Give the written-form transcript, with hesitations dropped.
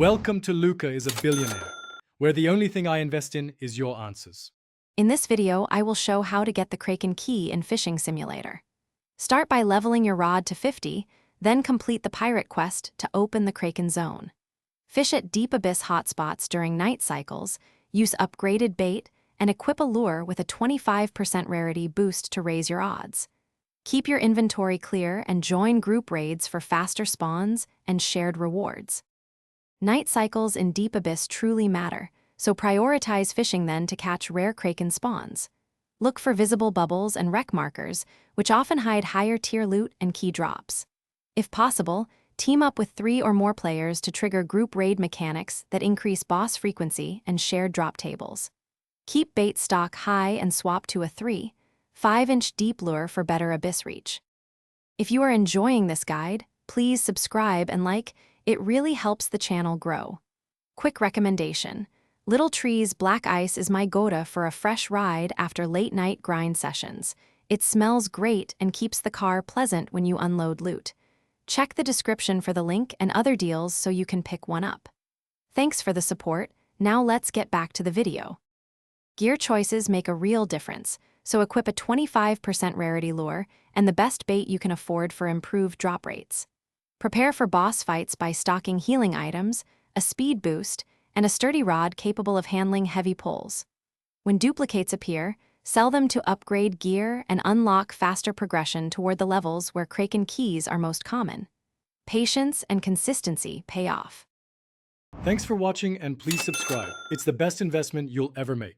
Welcome to Luca is a Billionaire, where the only thing I invest in is your answers. In this video, I will show how to get the Kraken key in Fishing Simulator. Start by leveling your rod to 50, then complete the pirate quest to open the Kraken zone. Fish at deep abyss hotspots during night cycles, use upgraded bait, and equip a lure with a 25% rarity boost to raise your odds. Keep your inventory clear and join group raids for faster spawns and shared rewards. Night cycles in deep abyss truly matter, so prioritize fishing then to catch rare Kraken spawns. Look for visible bubbles and wreck markers, which often hide higher tier loot and key drops. If possible, team up with 3 or more players to trigger group raid mechanics that increase boss frequency and shared drop tables. Keep bait stock high and swap to a 3-5-inch deep lure for better abyss reach. If you are enjoying this guide, please subscribe and like. It really helps the channel grow. Quick recommendation: Little Tree's Black Ice is my go-to for a fresh ride after late-night grind sessions. It smells great and keeps the car pleasant when you unload loot. Check the description for the link and other deals so you can pick one up. Thanks for the support. Now let's get back to the video. Gear choices make a real difference, so equip a 25% rarity lure and the best bait you can afford for improved drop rates. Prepare for boss fights by stocking healing items, a speed boost, and a sturdy rod capable of handling heavy pulls. When duplicates appear, sell them to upgrade gear and unlock faster progression toward the levels where Kraken keys are most common. Patience and consistency pay off. Thanks for watching and please subscribe. It's the best investment you'll ever make.